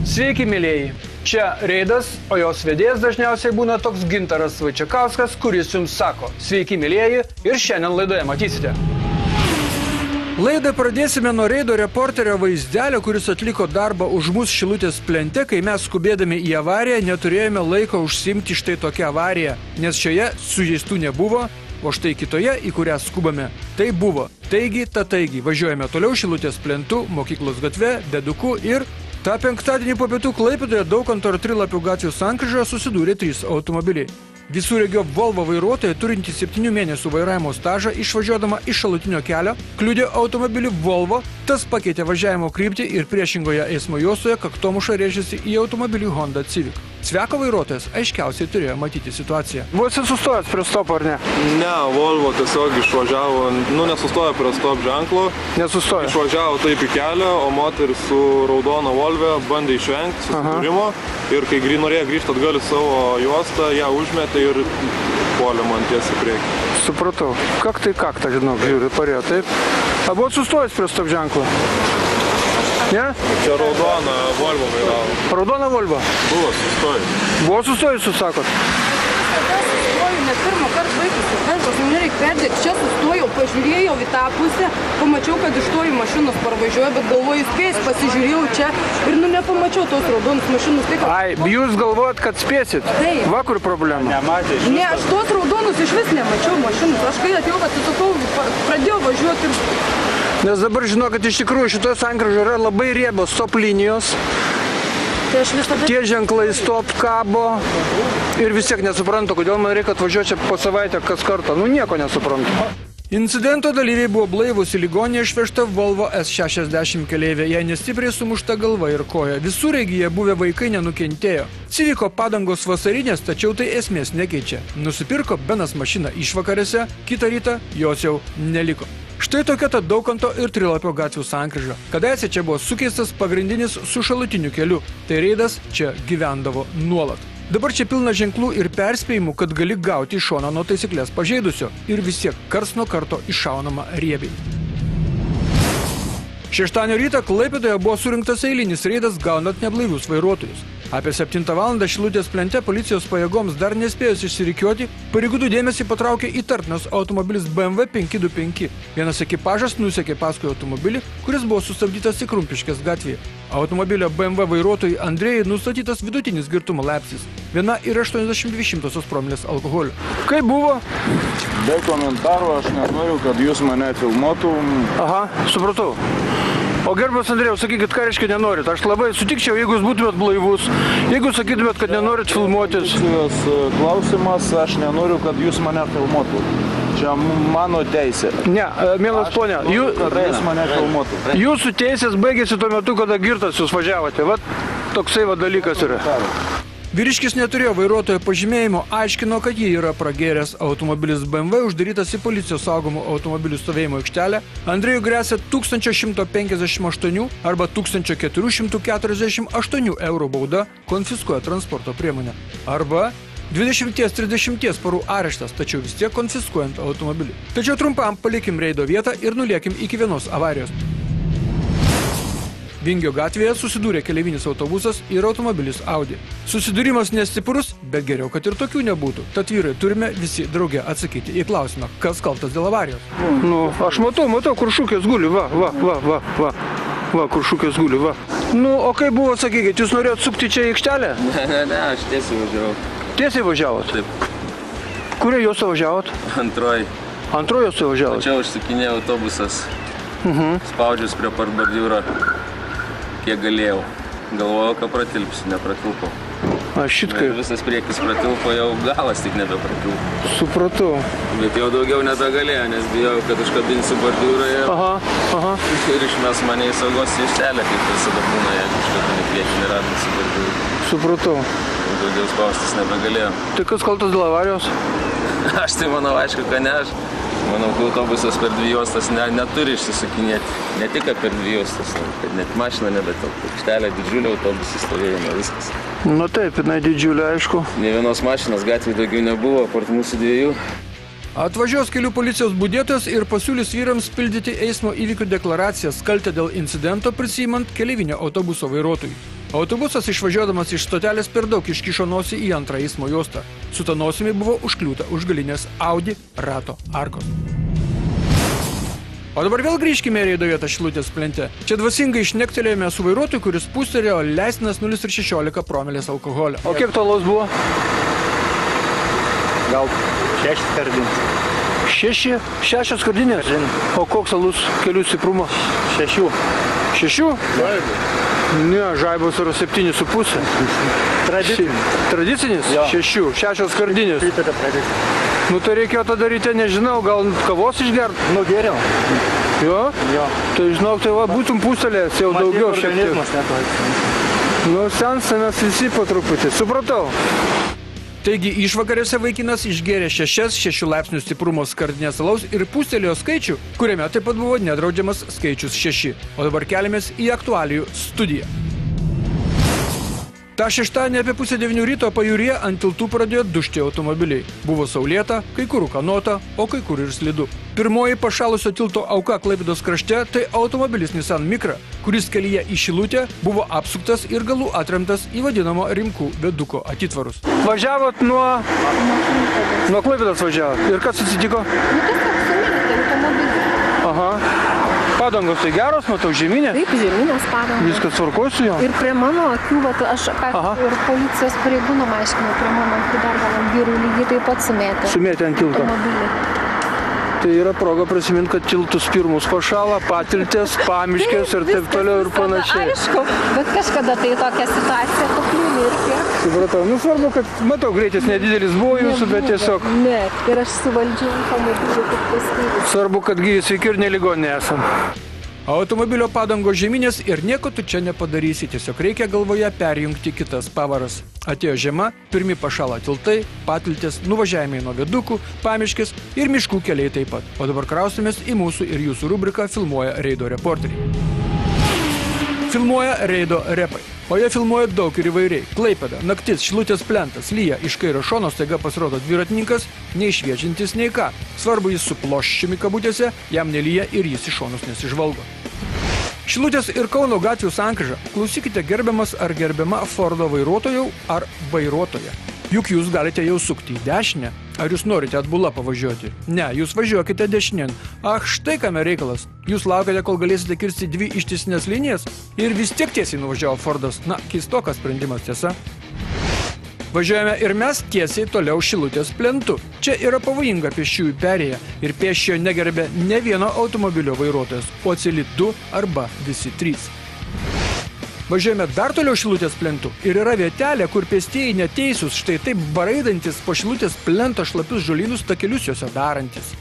Sveiki, mėlėjai. Čia Reidas, o jos vedėjas dažniausiai būna toks Gintaras Vaičiakauskas, kuris jums sako: sveiki, mėlėjai, ir šiandien laidoje matysite. Laidą pradėsime nuo Reido reporterio vaizdelio, kuris atliko darbą už mus Šilutės plente, kai mes skubėdami į avariją neturėjome laiko užsiimti štai tokią avariją, nes šioje sužeistų nebuvo, o štai kitoje, į kurią skubame, tai buvo. Taigi, važiuojame toliau Šilutės plentu, mokyklos gatve, Deduku ir... Ta penktadienį po pietų Klaipėdoje Daukanto ir Trilapių gatvių sankryžoje susidūrė 3 automobiliai. Visureigio Volvo vairuotojai, turintys 7 mėnesių vairavimo stažą, išvažiuodama iš šalutinio kelio, kliudė automobilį Volvo, tas pakeitė važiavimo kryptį ir priešingoje eismo juostoje kaktomuša rėžėsi į automobilį Honda Civic. Cveko vairuotojas aiškiausiai turėjo matyti situaciją. Buvosi sustojęs prie stopo, ar ne? Ne, Volvo tiesiog išvažiavo, nesustojo prie stop ženklo. Nesustojo? Išvažiavo taip į kelią, o moteris su raudona Volve bandė išvengti susidūrimo. Ir kai norėjo grįžti atgal į savo juostą, ją užmetė ir puolė man tiesiai priekį. Supratau. Kak tai, žinok, žiūri, parėjo, taip? A buvot sustojęs prie stop ženklo? Ne? Čia raudona Volvo vairavo. Raudona Volvo? Buvo sustojus. Buvo sustojus, jūs sakot? Sustoju, nes pirmą kartą baigusi vežas, nereikia perdėti. Čia sustojau, pažiūrėjau į tą pusę, pamačiau, kad iš to į mašinos parvažiuoja, bet galvoju, spės, pasižiūrėjau čia ir nepamačiau tos raudonos mašinos. Tai, kad... Ai, jūs galvojat, kad spėsit? Taip. Va, kur problema? Nematė iš Ne, aš tos raudonus iš vis nemačiau mašinos. Aš kai atėjau, atsisukau, pradėjau važiuoti ir... Nes dabar žinau, kad iš tikrųjų šitoje sankryžoje yra labai riebios stop linijos. Tai aš visada... Tie ženklai stop kabo ir vis tiek nesuprantu, kodėl man reikia atvažiuoti čia po savaitę kas kartą. Nieko nesuprantu. Incidento dalyviai buvo blaivus, į ligoninę išvežta Volvo S60 keleivė, jai nestipriai sumušta galva ir koja. Visureigyje buvę vaikai nenukentėjo. Civico padangos vasarinės, tačiau tai esmės nekeičia. Nusipirko Benas mašiną išvakarėse, kitą rytą jos jau neliko. Štai tokia ta Daukanto ir Trilapio gatvių sankryža. Kadaise čia buvo sukeistas pagrindinis su šalutiniu keliu, tai Reidas čia gyvendavo nuolat. Dabar čia pilna ženklų ir perspėjimų, kad gali gauti iš šono nuo taisyklės pažeidusio ir vis tiek karts nuo karto iššaunama riebiai. Šeštadienio rytą Klaipėdoje buvo surinktas eilinis reidas gaunant neblaivius vairuotojus. Apie 7 valandą Šilutės plente policijos pajėgoms dar nespėjus išsirikiuoti, pareigūnų dėmesį patraukė įtartinas automobilis BMW 525. Vienas ekipažas nusekė paskui automobilį, kuris buvo sustabdytas į Krumpiškės gatvėje. Automobilio BMW vairuotojui Andrėjai nustatytas vidutinis girtumo laipsnis, 1,82 promilės alkoholio. Kaip buvo? Be komentarų, aš nenoriu, kad jūs mane filmuotum. Aha, supratau. O gerbas Andrėjau, sakykit, ką reiškia nenorit? Aš labai sutikčiau, jeigu jūs būtumėt blaivus, jeigu sakytumėt, kad nenorit filmuotis. Klausimas, aš nenoriu, kad jūs mane filmuotum. Čia mano teisė. Ne, mielas ponia, jūs mane filmuotum. Jūsų teisės baigėsi tuo metu, kada girtas jūs važiavote. Vat toksai va dalykas yra. Vyriškis neturėjo vairuotojo pažymėjimo, aiškino, kad jį yra pragėręs. Automobilis BMW uždarytas į policijos saugomų automobilių stovėjimo aikštelę. Andrėjui gresia 1158 arba 1448 eurų bauda, konfiskuoja transporto priemonę. Arba 20-30 parų areštas, tačiau vis tiek konfiskuojant automobilį. Tačiau trumpam palikim reido vietą ir nuliekim iki vienos avarijos. Vingio gatvėje susidūrė keleivinis autobusas ir automobilis Audi. Susidūrimas nestiprus, bet geriau, kad ir tokių nebūtų. Tad vyrai, turime visi drauge atsakyti į klausimą, kas kaltas dėl avarijos. Aš matau, kur šūkės guli, va, kur šūkės guli, va. O kaip buvo, sakykit, jūs norėjot sukti čia į aikštelę? Ne, aš tiesiai važiavau. Tiesiai važiavot? Taip. Kurie jūs važiavot? Antroji. Antroji jūs važiavot? Čia užsukinėjo autobusas. Spaudžius prie parbordiūro. Kiek galėjau. Galvojau, kad pratilpsiu, nepratilpau. Šitkai. Visas priekis pratilpo, jau galas tik nebepratilpo. Supratau. Bet jau daugiau nebegalėjo, nes bijau, kad užkabinsiu bordiūrą ir išmes mane į saugos aikštelę, kaip visada būna, jeigu užkabini priekinį ratą su bordiūrą. Supratau. Daugiau spaustis nebegalėjo. Tai kas kaltas dėl avarijos? Aš tai manau, aišku, kad ne aš. Manau, kad autobusas per 2 juostas neturi išsisukinėti. Ne tik per 2 juostas, kad net mašina nebetelpa. Aikštelė didžiulė, autobusas stovėjimo, viskas. Taip, jinai didžiulė, aišku. Ne vienos mašinos gatvėje daugiau nebuvo, apart mūsų 2. Atvažiuos kelių policijos budėtojas ir pasiūlys vyrams pildyti eismo įvykių deklaracijas kaltę dėl incidento prisimant keleivinio autobuso vairuotojui. Autobusas išvažiuodamas iš stotelės per daug iškišo nosį į antrą eismo juostą. Su ta nosimi buvo užkliūta už galinės Audi rato arkos. O dabar vėl grįžkime į reido vietą Šilutės plente. Čia dvasingai šnektelėjome su vairuotoju, kuris pūstelėjo leistinas 0,16 promilės alkoholio. O kiek to alaus buvo? Gal 6 skardinės. 6 skardinės? O koks alus kelių stiprumo? 6. 6? Ne, žaibos yra 7,5. Tradicinis. Tradicinis? Jo. 6 skardinės. Pritariu tradicinis. Nu tai reikėjo tą daryti, nežinau, gal kavos išgert? Nu geriau. Jo? Jo. Tai žinau, tai va, būtum pustelės jau daugiau šiek tiek. Organizmas neto. Nu, sensta mes visi po truputį. Supratau. Taigi, išvakarėse vaikinas išgėrė 6 laipsnių stiprumo skardinės alaus ir pūstelėjo skaičių, kuriame taip pat buvo nedraudžiamas skaičius 6. O dabar keliamės į aktualijų studiją. Ta šeštadienį apie 8:30 ryto pajūryje ant tiltų pradėjo dužti automobiliai. Buvo saulėta, kai kur rūkanota, o kai kur ir slidu. Pirmoji pašalusio tilto auka Klaipėdos krašte tai automobilis Nissan Micra, kuris kelyje į Šilutę buvo apsuktas ir galų atremtas į vadinamo Rimkų viaduko atitvarus. Važiavot nuo Klaipėdos važiavot. Ir kas atsitiko? Aha. Padangos tai geros, matau, žeminė? Taip, žeminės padangos. Viskas tvarkoj su jo? Ir prie mano akių, aš ir policijos pareigūnam aiškinau, prie mano akių dar gal ant vyrų lygiai taip pat sumėtė. Sumėtė ant tilto. Tai yra proga prisiminti, kad tiltus pirmus pašala, patiltės, pamiškės ir taip toliau ir panašiai. Aišku, bet kažkada tai tokia situacija pakliūni ir tiek. Supratau. Nu svarbu, kad, matau, greitis nedidelis buvo jūsų, bet tiesiog... Ne, ir aš suvaldžiau automobilį kaip paskui. Svarbu, kad gyvi sveiki ir neligonė esam. Automobilio padangos žeminės ir nieko tu čia nepadarysi, tiesiog reikia galvoje perjungti kitas pavaras. Atėjo žiema, pirmi pašala tiltai, patiltės, nuvažiavimai nuo viadukų, pamiškės ir miškų keliai taip pat. O dabar kraustumės į mūsų ir jūsų rubriką Filmuoja reido reporteriai. Filmuoja reido repai. O jie filmuoja daug ir įvairiai. Klaipėda, naktis, Šilutės plentas, lyja, iš kairio šono staiga pasirodo dviratininkas, nei šviečiantis, nei ką. Svarbu jis su ploščiumi kabutėse, jam nelyja ir jis į šonus nesižvalgo. Šilutės ir Kauno gatvių sankryža. Klausykite, gerbiamas ar gerbiama Fordo vairuotojau ar vairuotoja. Juk jūs galite jau sukti į dešinę. Ar jūs norite atbula pavažiuoti? Ne, jūs važiuokite dešinėn. Štai kame reikalas. Jūs laukiate, kol galėsite kirsti 2 ištisinės linijas ir vis tiek tiesiai nuvažiavo Fordas. Na, keistokas sprendimas, tiesa. Važiuojame ir mes tiesiai toliau Šilutės plentu. Čia yra pavojinga pėsčiųjų perėja ir pėsčiojo negerbė ne vieno automobilio vairuotojas, o celi 2 arba visi 3. Važiuojame dar toliau Šilutės plentu ir yra vietelė, kur pėstieji neteisūs, štai taip baraidantis po Šilutės plento šlapius žolynus takelius juose darantis.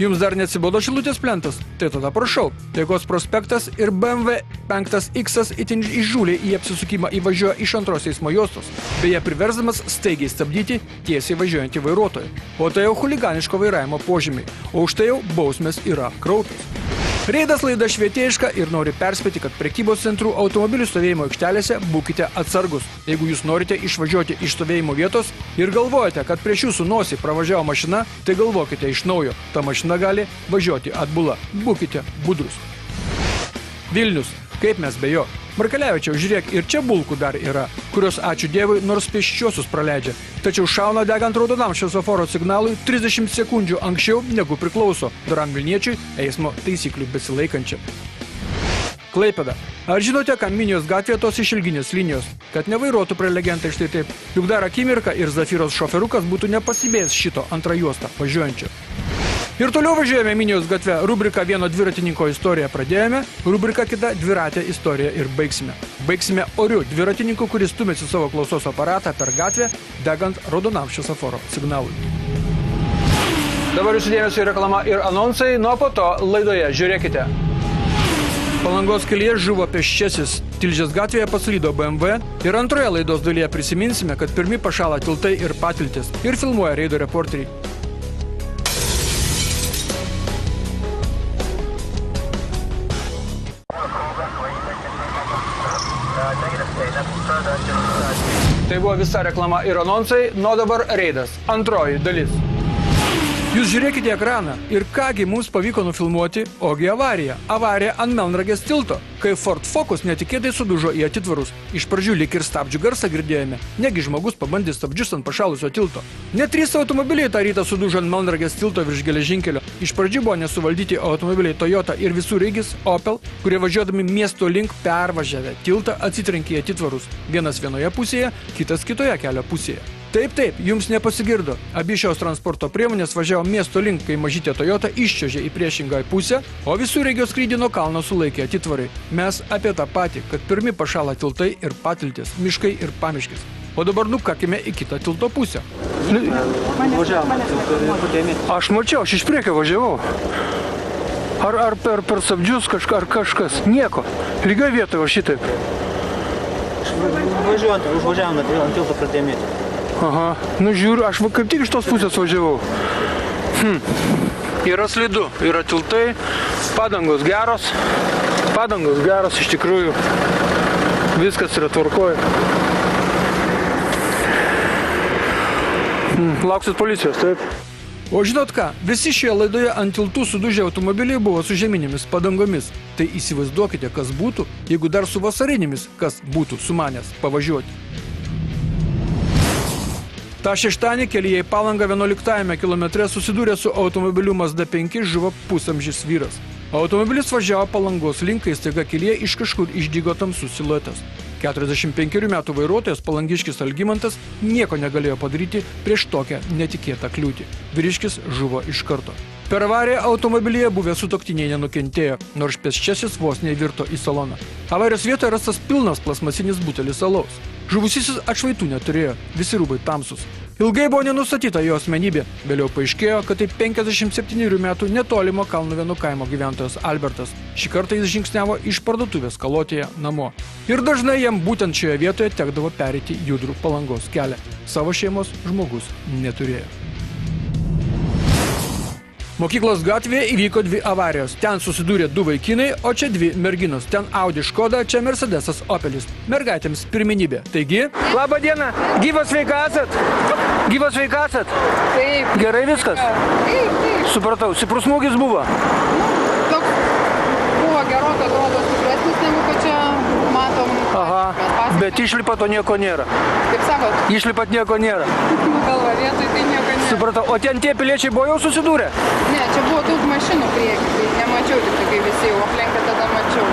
Jums dar neatsibodo Šilutės plentas? Tai tada prašau. Taikos prospektas ir BMW 5X itin įžūliai į apsisukimą įvažiuoja iš antros eismo juostos, beje priversdamas staigiai stabdyti tiesiai važiuojantį vairuotoją. O tai jau chuliganiško vairavimo požymiai, o už tai jau bausmės yra kraupios. Reidas laida švietėjiška ir nori perspėti, kad prekybos centrų automobilių stovėjimo aikštelėse būkite atsargus. Jeigu jūs norite išvažiuoti iš stovėjimo vietos ir galvojate, kad prieš jūsų nosį pravažiavo mašina, tai galvokite iš naujo. Ta mašina gali važiuoti atbula. Būkite budrus. Vilnius. Kaip mes be jo? Markelevičiau, žiūrėk, ir čia bulkų dar yra, kurios, ačiū Dievui, nors pėsčiuosius praleidžia. Tačiau šauna degant raudonam šviesoforo signalui 30 sekundžių anksčiau negu priklauso doram Vilniečiui eismo taisyklių besilaikančiam. Klaipėda. Ar žinote, kam Minijos gatvėje tos išilginės linijos? Kad nevairuotų prelegentai štai taip. Juk dar akimirką ir Zafyros šoferukas būtų nepasibėjęs šito antrą juostą važiuojančio. Ir toliau važiuojame Minijos gatve. Rubrika vieno dviratininko istoriją pradėjome, rubrika kita dviratė istoriją ir baigsime. Baigsime oriu dviratininku, kuris stumėsi savo klausos aparatą per gatvę, degant raudonam šviesoforo signalui. Dabar jūsų dėmesio reklama ir anonsai, nuo po to laidoje žiūrėkite. Palangos kelyje žuvo pėsčiasis. Tilžės gatvėje paslydo BMW ir antroje laidos dalyje prisiminsime, kad pirmi pašala tiltai ir patiltės ir filmuoja reido reporteriai. Tai buvo visa reklama ir anonsai, nuo dabar reidas. Antroji dalis. Jūs žiūrėkite ekraną ir kągi mums pavyko nufilmuoti, ogi avarija. Avarija ant Melnragės tilto, kai Ford Focus netikėtai sudužo į atitvarus. Iš pradžių lyg ir stabdžių garsą girdėjome, negi žmogus pabandė stabdžius ant pašalusio tilto. Net 3 automobiliai tą rytą sudužo ant Melnragės tilto virš geležinkelio. Iš pradžių buvo nesuvaldyti automobiliai Toyota ir visureigis Opel, kurie važiuodami miesto link pervažiavę tiltą atsitrenkė į atitvarus. Vienas vienoje pusėje, kitas kitoje kelio pusėje. Taip, jums nepasigirdo. Abi šios transporto priemonės važiavo miesto link, kai mažytė Toyota iščiuožė į priešingą pusę, o visureigio skrydį nuo kalno sulaikė atitvarai. Mes apie tą patį, kad pirmi pašala tiltai ir patiltės, miškai ir pamiškis. O dabar nukakime į kitą tilto pusę. Aš mačiau, aš iš priekio važiavau. Ar per stabdžius kažkas? Nieko. Lygioj vietoje va šitaip. Užvažiavom ant tilto pradėmėti. Aha, nu žiūriu, aš kaip tik iš tos pusės važiavau. Yra slidu, yra tiltai, padangos geros iš tikrųjų. Viskas yra tvarkoje. Lauksit policijos, taip? O žinot ką, visi šioje laidoje ant tiltų sudužę automobiliai buvo su žeminėmis padangomis. Tai įsivaizduokite, kas būtų, jeigu dar su vasarinėmis, kas būtų sumanęs pavažiuoti. Ta šeštadienį kelyje į Palangą 11 kilometre susidūrė su automobiliu Mazda 5 žuvo pusamžis vyras. Automobilis važiavo Palangos link, kai staiga kelyje iš kažkur išdygo tamsus siluetas. 45 metų vairuotojas palangiškis Algimantas nieko negalėjo padaryti prieš tokią netikėtą kliūtį. Vyriškis žuvo iš karto. Per avariją automobilyje buvę sutuoktiniai nenukentėjo, nors pėsčiasis vos nevirto į saloną. Avarijos vietoje rastas pilnas plasmasinis butelis alaus. Žuvusysis atšvaitų neturėjo, visi rūbai tamsus. Ilgai buvo nenustatyta jo asmenybė. Vėliau paaiškėjo, kad tai 57 metų netolimo Kalnuvėnų kaimo gyventojas Albertas. Šį kartą jis žingsniavo iš parduotuvės Kalotėje namo. Ir dažnai jam būtent šioje vietoje tekdavo pereiti judrų Palangos kelią. Savo šeimos žmogus neturėjo. Mokyklos gatvėje įvyko 2 avarijos. Ten susidūrė 2 vaikinai, o čia 2 merginos. Ten Audi Škoda, čia Mercedesas Opelis. Mergaitėms pirmenybė. Taigi, labą dieną, gyvas sveika esat? Gyvas sveika esat? Taip. Gerai viskas? Taip. Supratau, stiprus smūgis buvo? Toks buvo gerokai atrodo stipresnis, negu kad čia matom. Aha, bet išlipat, o nieko nėra. Kaip sakot? Išlipat nieko nėra. Galva vietoj, tai nieko nėra. Supratau, o ten tie piliečiai buvo jau susidūrę? Ne, čia buvo daug mašinų prieki, tai nemačiau tik kai visi jau aplenkę, tada pamačiau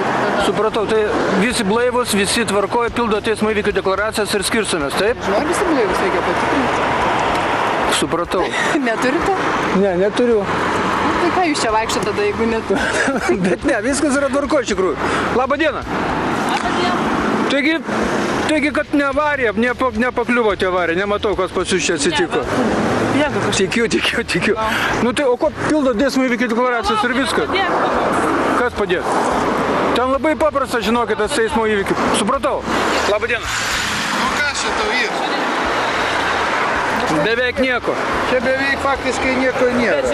tik tada. Supratau, tai visi blaivus, visi tvarkoja, pildo teismo įvykių deklaracijas ir skirsomės, taip? Žinau, visi blaivus reikia patikrinti. Supratau. Neturite? Ne, neturiu. Tai ką jūs čia vaikščiate tada, jeigu neturite? Bet ne, viskas yra tvarkoje iš tikrųjų. Labą dieną. Labą dieną. Taigi, kad ne avarija, nepakliuvote avariją, nematau, kas pas jūs čia atsitiko. Tikiu. Nu tai, o ko pildo teismo įvykių deklaracijas ir viskas? Kas padės? Ten labai paprasta, žinokit, tas teismo įvykių. Supratau. Labą dieną. Nu kas čia tau yra? Beveik nieko. Čia beveik faktiškai nieko nėra.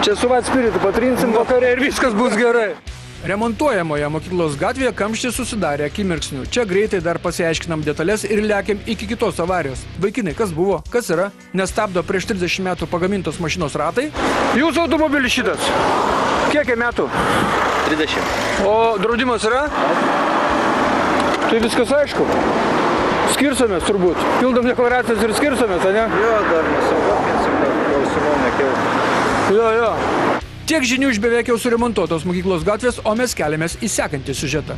Čia su Vat Spiritu patrinsim vakarė ir viskas bus gerai. Remontuojamoje mokyklos gatvėje kamščiai susidarė akimirksniu. Čia greitai dar pasiaiškinam detalės ir lekiam iki kitos avarijos. Vaikinai, kas buvo, kas yra? Nestabdo prieš 30 metų pagamintos mašinos ratai? Jūsų automobilis šitas? Kiek metų? 30. O draudimas yra? Tai viskas aišku. Skirsomės turbūt. Pildom deklaracijas ir skirsomės, a ne? Jo, dar nesaugokinsim, kad klausimų nekiltų. Jo. Tiek žinių iš beveik jau suremontuotos mokyklos gatvės, o mes keliamės į sekantį siužetą.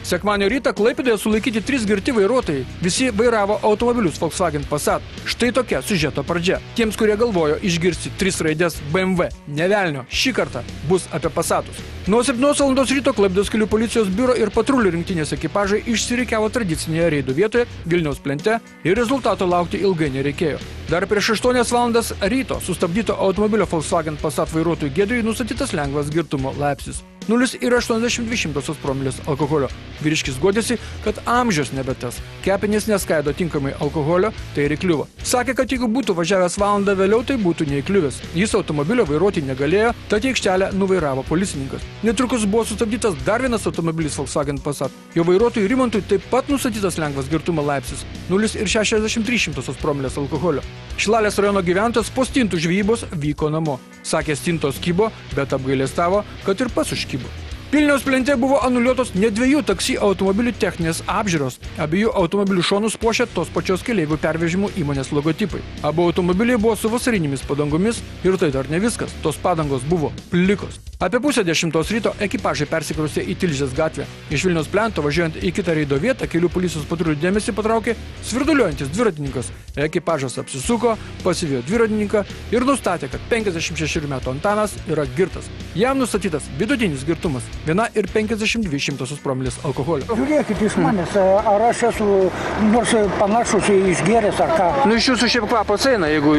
Sekmadienio rytą Klaipėdoje sulaikyti 3 girti vairuotojai. Visi vairavo automobilius Volkswagen Passat. Štai tokia siužeto pradžia. Tiems, kurie galvojo išgirsti 3 raidės BMW, ne velnio, šį kartą bus apie Passatus. Nuo 7 val. Ryto Klaipėdos kelių policijos biuro ir patrulių rinktinės ekipažai išsirikiavo tradicinėje reidų vietoje Vilniaus plente ir rezultato laukti ilgai nereikėjo. Dar prieš 8 valandas ryto sustabdyto automobilio Volkswagen Passat vairuotojų Giedriui nustatytas lengvas girtumo laipsnis. 0,82 promilės alkoholio. Vyriškis guodėsi, kad amžius nebetas. Kepenys neskaido tinkamai alkoholio, tai ir įkliuvo. Sakė, kad jeigu būtų važiavęs valandą vėliau, tai būtų neįkliuvęs. Jis automobilio vairuoti negalėjo, tad į aikštelę nuvairavo policininkas. Netrukus buvo sustabdytas dar vienas automobilis Volkswagen Passat. Jo vairuotojui Rimantui taip pat nustatytas lengvas girtumo laipsnis 0,63 promilės alkoholio. Šilalės rajono gyventojas po stintų žvejybos vyko namo. Sakė, stintos kybo, bet apgailestavo, kad ir pats užkybo. Vilniaus plente buvo anuliuotos ne 2 taksi automobilių techninės apžiūros. Abiejų automobilių šonus puošė tos pačios keleivių pervežimų įmonės logotipai. Abu automobiliai buvo su vasarinėmis padangomis ir tai dar ne viskas. Tos padangos buvo plikos. Apie 9:30 ryto ekipažai persikraustė į Tilžės gatvę. Iš Vilniaus plento važiuojant į kitą reido vietą kelių policijos patrulių dėmesį patraukė svirduliuojantis dviratininkas. Ekipažas apsisuko, pasivijo dviratininką ir nustatė, kad 56 metų Antanas yra girtas. Jam nustatytas vidutinis girtumas 1,52 promilės alkoholio. Žiūrėkit iš manęs, ar aš esu nors panašus išgėręs ar ką? Nu, iš jūsų šiaip kvapas eina, jeigu,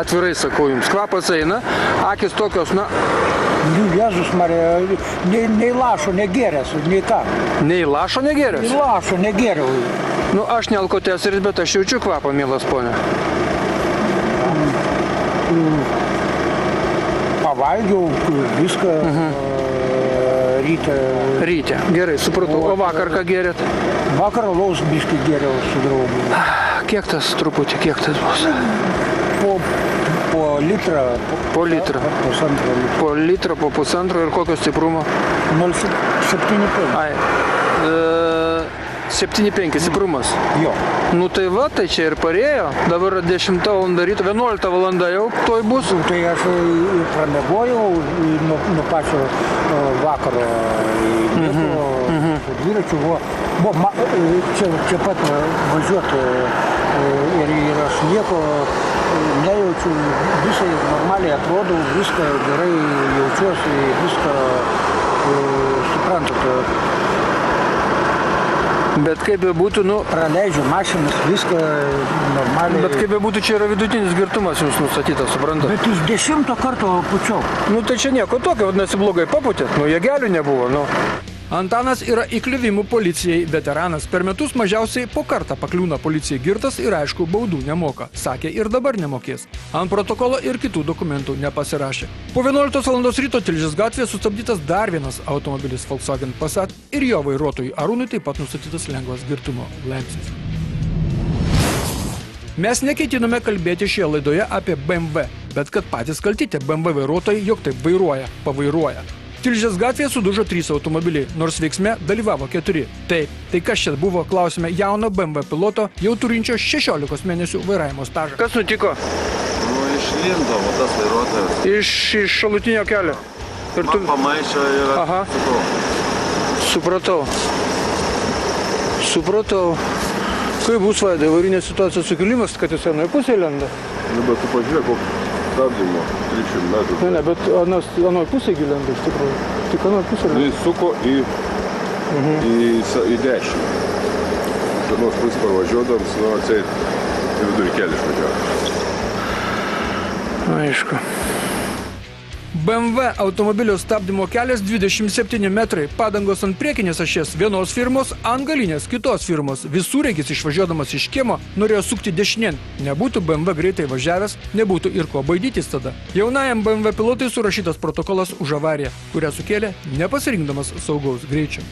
atvirai sakau jums, kvapas eina, akis tokios, Jėzus Marija, nei lašo negėręs, nei ką. Nei lašo negėręs? Nei lašo negėriau. Nu, aš ne alkoteseris, bet aš jaučiu kvapą, mielas ponė. Pavalgiau viską ryte. Ryte, gerai, supratau. O vakar ką gėrėt? Vakar alaus biškį gėriau su draugu. Kiek tas truputį, kiek tas bus? Po litrą. Po litrą. Pusantro litrą. Po litrą, po pusantro ir kokio stiprumo? 0,75. Ai, 7,5 stiprumas. Jo. Nu tai va, tai čia ir parėjo. Dabar 10 val. Ryto, 11 val. Jau toj bus. Tai aš pramegojau nuo pačio vakaro. Dviračių buvo čia pat važiuoti ir aš nieko nejaučiu, visai normaliai atrodau, viską gerai jaučiuosi, viską suprantate. Bet kaip bebūtų, praleidžiu mašinas, viską normaliai. Bet kaip bebūtų, čia yra vidutinis girtumas jums nustatytas, suprantate? Bet iš 10 karto pučiau. Nu tai čia nieko tokio, vadinasi blogai paputėt, jėgelių nebuvo, Antanas yra įkliuvimų policijai veteranas. Per metus mažiausiai po kartą pakliūna policijai girtas ir aišku, baudų nemoka. Sakė, ir dabar nemokės. Ant protokolo ir kitų dokumentų nepasirašė. Po 11 val. Ryto Tilžės gatvėje sustabdytas dar vienas automobilis Volkswagen Passat ir jo vairuotojui Arūnui taip pat nustatytas lengvas girtumo laipsnis. Mes neketinome kalbėti šioje laidoje apie BMW, bet kad patys kaltite BMW vairuotojai, jog taip pavairuoja. Tilžės gatvėje sudužo 3 automobiliai, nors veiksme dalyvavo 4. Taip, tai kas čia buvo, klausime jauno BMW piloto, jau turinčio 16 mėnesių vairavimo stažą. Kas nutiko? Išlindo, tas vairuotojas. Iš šalutinio kelio. Man pamaišė ir Supratau. Kaip bus, Vaidai, avarinė situacija sukilimas, kad jis anoje pusėje lenda? Nu, bet tu pažiūrėk, kokį stabdymo 300 metrų. Ne, bet anoje pusėje lenda iš tikrųjų. Tik anoje pusėje. Jis suko į dešinę. Vienos pusės parvažiuodams, atseit į vidurį kelią išvažiavo. Aišku. BMW automobilio stabdymo kelias 27 metrai, padangos ant priekinės ašies vienos firmos, ant galinės kitos firmos. Visureigis išvažiuodamas iš kiemo norėjo sukti dešinėn. Nebūtų BMW greitai važiavęs, nebūtų ir ko baidytis tada. Jaunajam BMW pilotui surašytas protokolas už avariją, kurią sukėlė nepasirinkdamas saugaus greičio.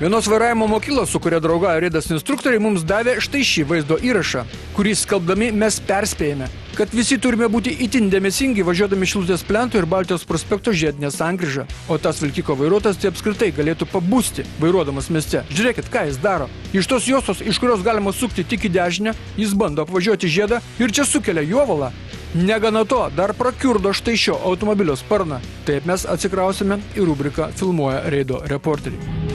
Vienos vairavimo mokyklos, su kuria draugauja Ridas instruktoriai, mums davė štai šį vaizdo įrašą, kurį skelbdami mes perspėjame, kad visi turime būti itin dėmesingi važiuodami Šilutės plento ir Baltijos prospekto žiedinę sankryžą. O tas vilkiko vairuotojas tai apskritai galėtų pabusti vairuodamas mieste. Žiūrėkit, ką jis daro. Iš tos juostos, iš kurios galima sukti tik į dešinę, jis bando apvažiuoti žiedą ir čia sukelia juovalą. Negana to, dar prakiurdo štai šio automobilio sparną. Taip mes atsikrausime į rubriką Filmuoja Reido reporteriai.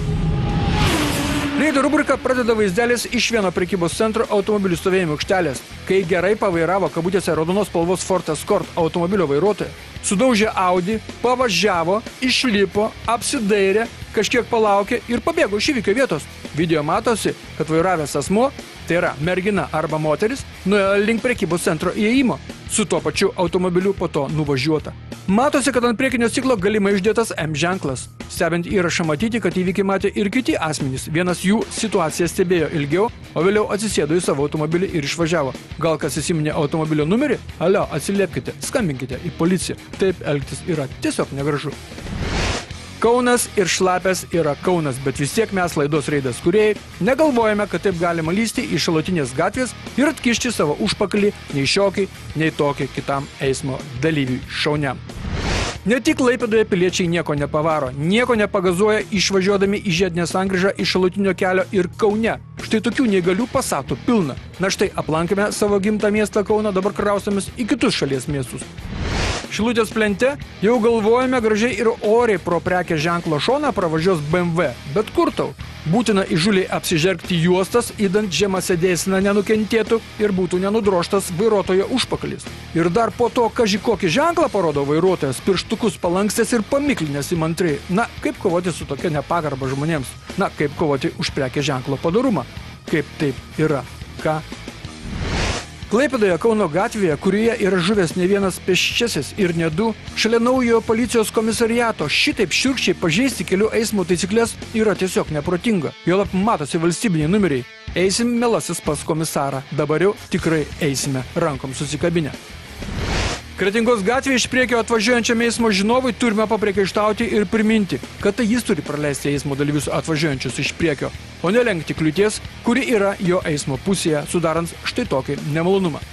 Reido rubrika pradeda vaizdelis iš vieno prekybos centro automobilių stovėjimo aikštelės, kai gerai pavairavo kabutėse raudonos spalvos Ford Escort automobilio vairuotoją, sudaužė Audi, pavažiavo, išlipo, apsidairė, kažkiek palaukė ir pabėgo iš įvykio vietos. Video matosi, kad vairavęs asmuo, tai yra mergina arba moteris, nuėjo link prekybos centro įėjimo. Su tuo pačiu automobiliu po to nuvažiuota. Matosi, kad ant priekinio stiklo galimai išdėtas M ženklas. Stebint įrašą matyti, kad įvykį matė ir kiti asmenys. Vienas jų situaciją stebėjo ilgiau, o vėliau atsisėdo į savo automobilį ir išvažiavo. Gal kas įsiminė automobilio numerį? Alio, atsiliepkite, skambinkite į policiją. Taip elgtis yra tiesiog negražu. Kaunas ir šlapės yra Kaunas, bet vis tiek mes laidos Reidas kūrėjai negalvojame, kad taip galima lysti į šalutinės gatvės ir atkišti savo užpakalį nei šiokį, nei tokį kitam eismo dalyviui šauniam. Ne tik Klaipėdoje piliečiai nieko nepavaro, nieko nepagazuoja išvažiuodami į žiedinę sankryžą iš šalutinio kelio ir Kaune. Štai tokių neįgalių pasatų pilna. Na štai aplankėme savo gimtą miestą Kauną, dabar kraustomės į kitus šalies miestus. Šilutės plente jau galvojame gražiai ir oriai pro prekės ženklo šoną pravažiuos BMW. Bet kur tau? Būtina įžuliai apsižergti juostas, įdant žemą sėdėsiną nenukentėtų ir būtų nenudroštas vairuotojo užpakalis. Ir dar po to, kaži kokį ženklą parodo vairuotojas, pirštukus palankstęs ir pamiklinęs įmantriai. Na, kaip kovoti su tokia nepagarba žmonėms? Na, kaip kovoti už prekės ženklo padorumą? Kaip taip yra? Ką? Klaipėdoje Kauno gatvėje, kurioje yra žuvęs ne vienas pėsčiasis ir ne du, šalia naujojo policijos komisariato šitaip šiurkščiai pažeisti kelių eismo taisyklės yra tiesiog neprotinga. Juolab matosi valstybiniai numeriai. Eisim melasis pas komisarą. Dabar jau tikrai eisime rankom susikabinę. Kretingos gatvėje iš priekio atvažiuojančiam eismo žinovui turime papriekaištauti ir priminti, kad tai jis turi praleisti eismo dalyvius atvažiuojančius iš priekio, o nelenkti kliūties, kuri yra jo eismo pusėje, sudarant štai tokį nemalonumą.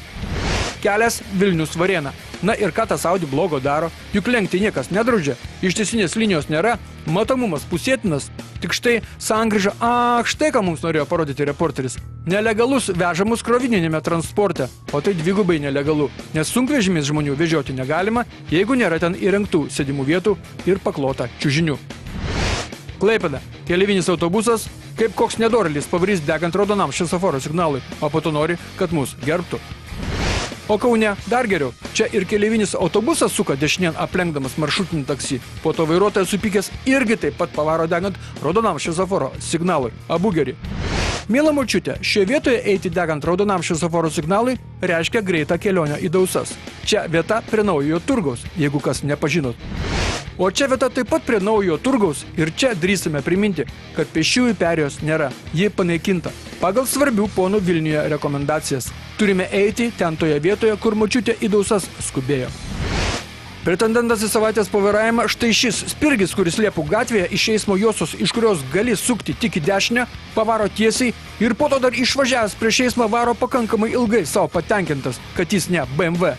Kelias Vilnius Varėna. Na ir ką tas Audi blogo daro? Juk lenkti niekas nedraudžia, ištisinės linijos nėra, matomumas pusėtinas. Tik štai sankryža, štai ką mums norėjo parodyti reporteris. Nelegalus vežamus krovininėme transporte, o tai dvigubai nelegalu, nes sunkvežimis žmonių vežioti negalima, jeigu nėra ten įrengtų sėdimų vietų ir paklota čiužinių. Klaipėda. Keleivinis autobusas, kaip koks nedorėlis, pavarys degant raudonam šviesoforo signalui, o po to nori, kad mus gerbtų. O Kaune dar geriau. Čia ir keleivinis autobusas suka dešinėn aplenkdamas maršrutinį taksi. Po to vairuotojas supykęs irgi taip pat pavaro degant raudonam šviesoforo signalui. Abu geri. Miela močiutė, šioje vietoje eiti degant raudonam šviesoforo signalui reiškia greitą kelionę į Dausas. Čia vieta prie naujojo turgaus, jeigu kas nepažinot. O čia vieta taip pat prie naujojo turgaus ir čia drįsime priminti, kad pėsčiųjų perėjos nėra. Ji panaikinta. Pagal svarbių ponų Vilniuje rekomendacijas. Turime eiti ten toje vietoje, kur močiutė į Dausas skubėjo. Pretendentas į savaitės pavairavimą štai šis spirgis, kuris Liepų gatvėje iš eismo juostos, iš kurios gali sukti tik į dešinę, pavaro tiesiai ir po to dar išvažiavęs prieš eismą varo pakankamai ilgai, savo patenkintas, kad jis ne BMW.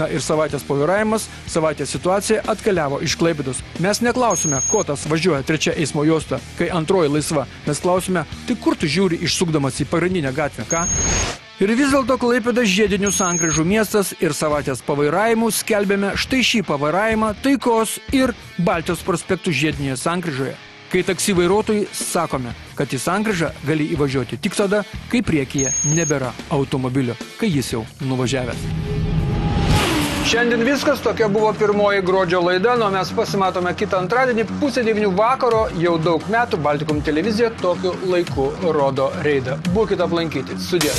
Na ir savaitės pavairavimas, savaitės situacija atkeliavo iš Klaipėdos. Mes neklausime, ko tas važiuoja trečia eismo juosta, kai antroji laisva. Mes klausime, tai kur tu žiūri išsukdamas į pagrindinę gatvę, ką? Ir vis dėlto Klaipėda žiedinių sankryžų miestas ir savaitės pavairavimų skelbėme štai šį pavairavimą Taikos ir Baltijos prospektų žiedinėje sankryžoje. Kai taksi vairuotojai sakome, kad į sankryžą gali įvažiuoti tik tada, kai priekyje nebėra automobilio, kai jis jau nuvažiavęs. Šiandien viskas, tokia buvo pirmoji gruodžio laida, o mes pasimatome kitą antradienį 8:30 vakaro, jau daug metų Baltikum televizija tokiu laiku rodo Reidą. Būkite aplankyti. Sudie.